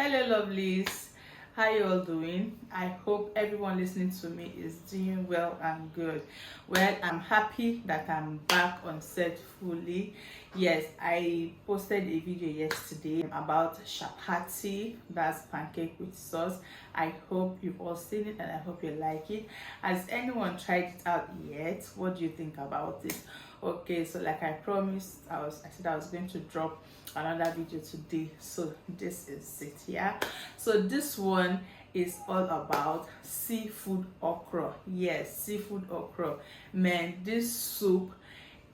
Hello, lovelies. How you all doing? I hope everyone listening to me is doing well and good. Well, I'm happy that I'm back on set fully. Yes, I posted a video yesterday about chapati, that's pancake with sauce. I hope you've all seen it and I hope you like it. Has anyone tried it out yet? What do you think about it? Okay, so like I promised, I said I was going to drop another video today, so this is it. Yeah, so this one is all about seafood okra. Yes, seafood okra. Man, this soup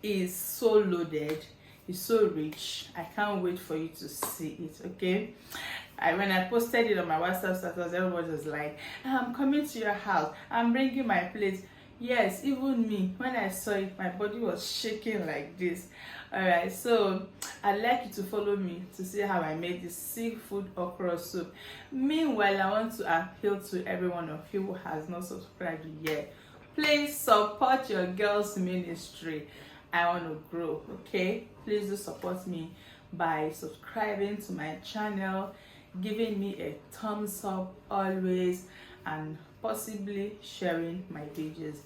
is so loaded, it's so rich. I can't wait for you to see it. Okay, when I posted it on my WhatsApp status, everybody was like, I'm coming to your house, I'm bringing my plate. Yes, even me, when I saw it, my body was shaking like this. All right, so I'd like you to follow me to see how I made this seafood okra soup. Meanwhile, I want to appeal to every one of you who has not subscribed yet. Please support your girls ministry. I want to grow. Okay, please do support me by subscribing to my channel, giving me a thumbs up always, and possibly sharing my videos.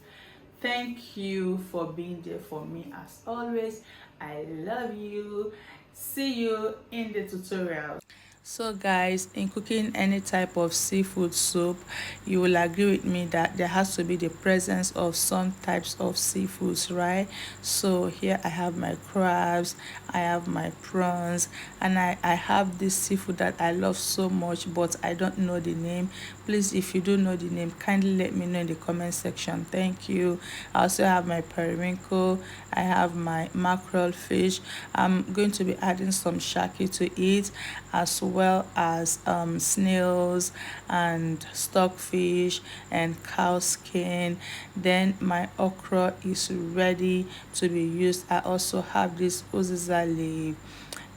Thank you for being there for me as always. I love you. See you in the tutorial. So guys, in cooking any type of seafood soup, you will agree with me that there has to be the presence of some types of seafoods, right? So here I have my crabs, I have my prawns, and I have this seafood that I love so much, but I don't know the name. Please, if you do know the name, kindly let me know in the comment section. Thank you. I also have my periwinkle, I have my mackerel fish. I'm going to be adding some shaki to it, as well as snails and stockfish and cow skin. Then my okra is ready to be used. I also have this Oziza leaf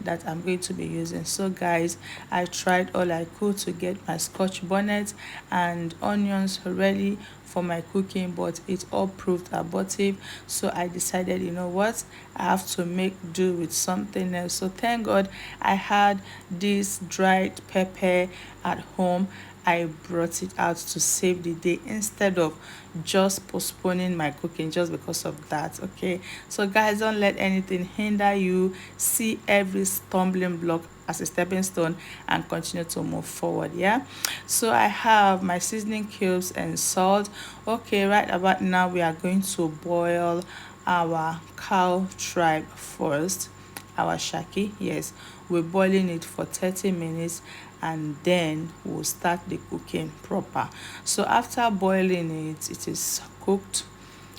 that I'm going to be using. So guys, I tried all I could to get my scotch bonnet and onions ready for my cooking, but it all proved abortive. So I decided, you know what, I have to make do with something else. So thank God I had this dried pepper at home. I brought it out to save the day instead of just postponing my cooking just because of that. Okay, so guys, don't let anything hinder you. See every stumbling block as a stepping stone and continue to move forward. Yeah, so I have my seasoning cubes and salt. Okay, right about now we are going to boil our cow tribe first, our shaki. Yes, we're boiling it for 30 minutes and then we'll start the cooking proper. So after boiling it, it is cooked.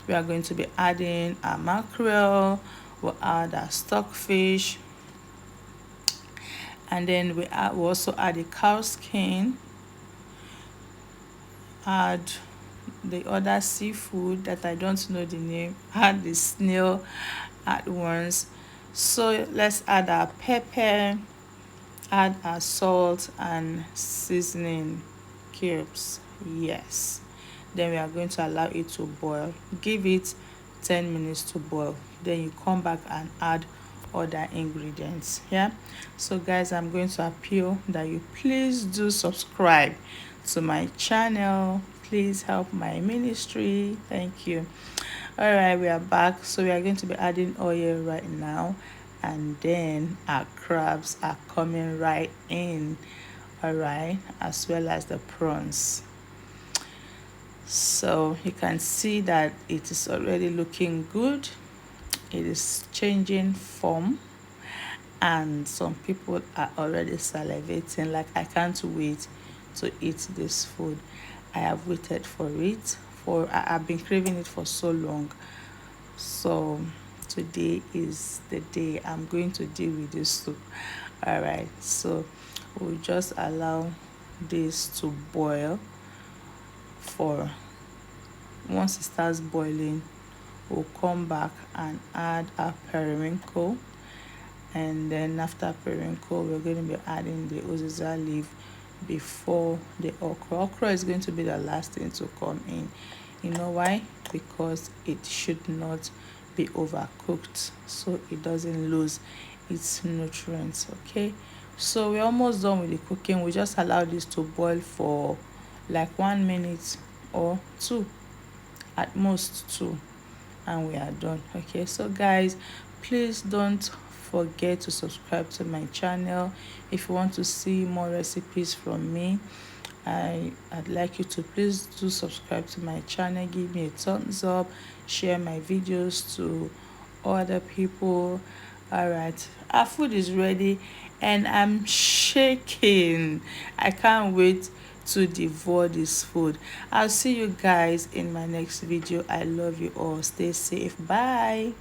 We are going to be adding our mackerel, we'll add our stockfish, and then we also add the cow skin, add the other seafood that I don't know the name, add the snail at once. So let's add our pepper, add our salt and seasoning cubes. Yes, then we are going to allow it to boil. Give it 10 minutes to boil, then you come back and add other ingredients. Yeah, so guys, I'm going to appeal that you please do subscribe to my channel. Please help my ministry. Thank you. All right, we are back. So we are going to be adding oil right now, and then our crabs are coming right in. All right, as well as the prawns. So you can see that it is already looking good. It is changing form, and some people are already salivating like I can't wait to eat this food. I have waited for it for I've been craving it for so long. So today is the day I'm going to deal with this soup. All right, so we'll just allow this to boil for, once it starts boiling, we'll come back and add our periwinkle, and then after periwinkle we're going to be adding the Oziza leaf before the okra. Okra is going to be the last thing to come in. You know why? Because it should not be overcooked so it doesn't lose its nutrients. Okay, So we're almost done with the cooking. We just allow this to boil for like 1 minute or two, at most two, and we are done. Okay, so guys, please don't forget to subscribe to my channel if you want to see more recipes from me. I'd like you to please do subscribe to my channel, give me a thumbs up, share my videos to other people. All right, our food is ready and I'm shaking. I can't wait to devour this food. I'll see you guys in my next video. I love you all. Stay safe. Bye.